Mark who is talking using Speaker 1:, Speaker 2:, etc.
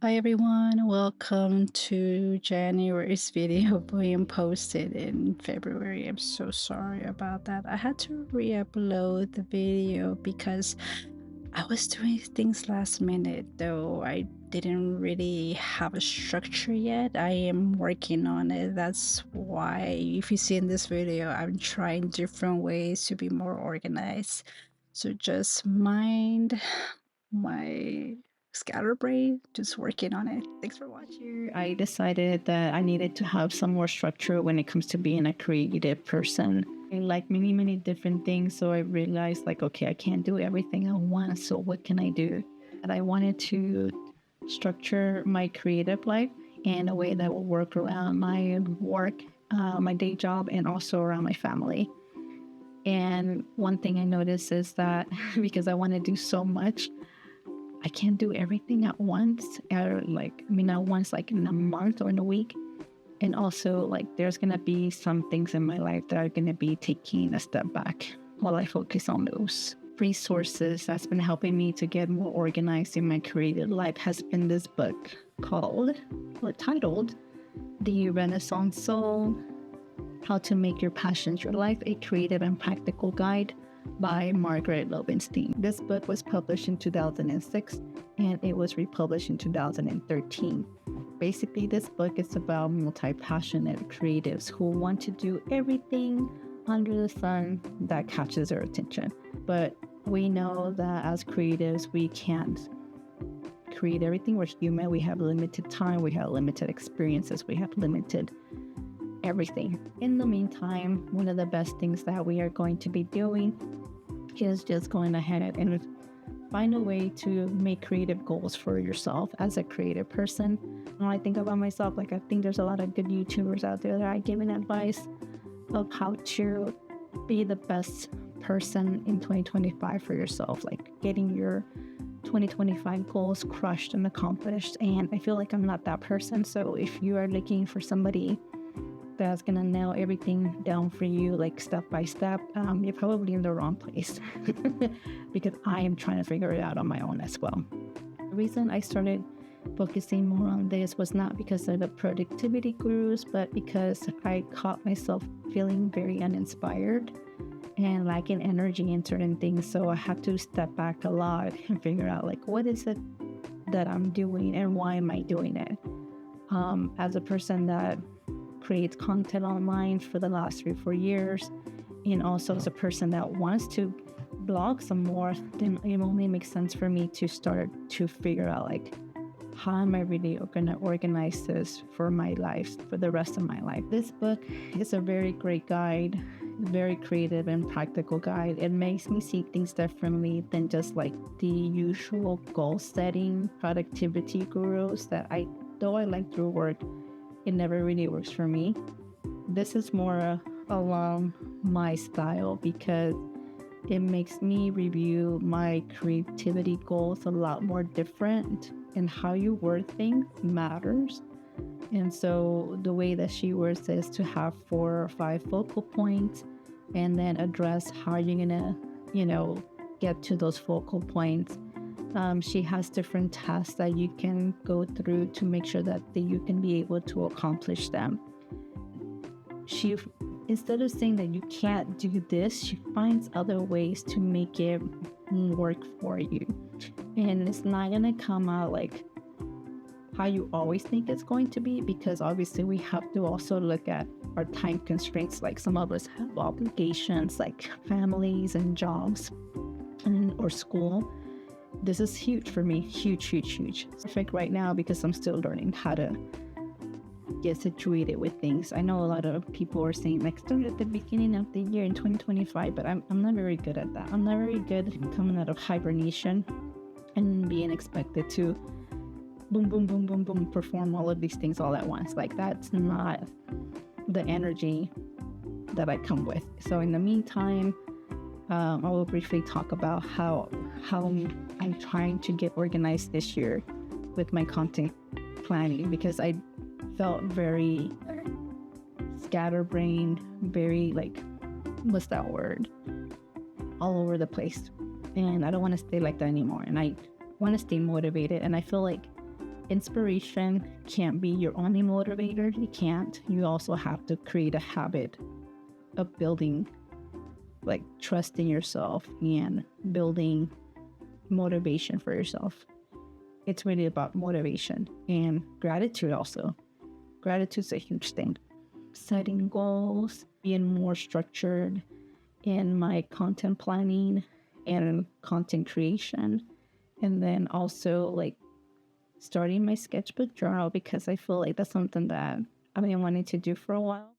Speaker 1: Hi everyone, welcome to January's video being posted in February. I'm so sorry about that. I had to re-upload the video because I was doing things last minute, though I didn't really have a structure yet. I am working on it. That's why if you see in this video, I'm trying different ways to be more organized. So just mind my scatterbrain, just working on it. Thanks for watching. I decided that I needed to have some more structure when it comes to being a creative person. I like many different things, so I realized like, okay, I can't do everything at once, so what can I do? And I wanted to structure my creative life in a way that will work around my work, my day job, and also around my family. And one thing I noticed is that because I want to do so much, I can't do everything at once, not once, like in a month or in a week. And also, like, there's going to be some things in my life that are going to be taking a step back while I focus on those. Resources that's been helping me to get more organized in my creative life has been this book titled The Renaissance Soul: How to Make Your Passions Your Life, a Creative and Practical Guide by Margaret Lowenstein. This book was published in 2006 and it was republished in 2013. Basically, this book is about multi-passionate creatives who want to do everything under the sun that catches their attention. But we know that as creatives, we can't create everything. We're human. We have limited time. We have limited experiences. We have limited everything. In the meantime, one of the best things that we are going to be doing is just going ahead and find a way to make creative goals for yourself as a creative person. When I think about myself, like, I think there's a lot of good YouTubers out there that are giving advice of how to be the best person in 2025 for yourself, like getting your 2025 goals crushed and accomplished. And I feel like I'm not that person. So if you are looking for somebody that's gonna nail everything down for you, like step by step, you're probably in the wrong place because I am trying to figure it out on my own as well. The reason I started focusing more on this was not because of the productivity gurus, but because I caught myself feeling very uninspired and lacking energy in certain things. So I had to step back a lot and figure out, like, what is it that I'm doing and why am I doing it? As a person that creates content online for the last 3-4 years, and also as a person that wants to blog some more, then it only makes sense for me to start to figure out, like, how am I really going to organize this for my life, for the rest of my life. This book is a very great guide, very creative and practical guide. It makes me see things differently than just like the usual goal setting productivity gurus that though I like through work, it never really works for me. This is more along my style because it makes me review my creativity goals a lot more different, and how you word things matters. And so the way that she words is to have 4 or 5 focal points and then address how you're gonna, get to those focal points. She has different tasks that you can go through to make sure that you can be able to accomplish them. She, instead of saying that you can't do this, she finds other ways to make it work for you. And it's not going to come out like how you always think it's going to be, because obviously we have to also look at our time constraints. Like, some of us have obligations like families and jobs or school. This is huge for me, huge. It's perfect right now because I'm still learning how to get situated with things. I know a lot of people are saying, like, start at the beginning of the year in 2025, but I'm not very good at that. I'm not very good at coming out of hibernation and being expected to boom, perform all of these things all at once. Like, that's not the energy that I come with. So in the meantime, I will briefly talk about how I'm trying to get organized this year with my content planning, because I felt very scatterbrained, very, like, what's that word? All over the place. And I don't want to stay like that anymore. And I want to stay motivated. And I feel like
Speaker 2: inspiration can't be your only motivator. You can't. You also have to create a habit of building, like, trust in yourself and building motivation for yourself. It's really about motivation and gratitude also. Gratitude's a huge thing. Setting goals, being more structured in my content planning and content creation. And then also, like, starting my sketchbook journal, because I feel like that's something that I've been wanting to do for a while.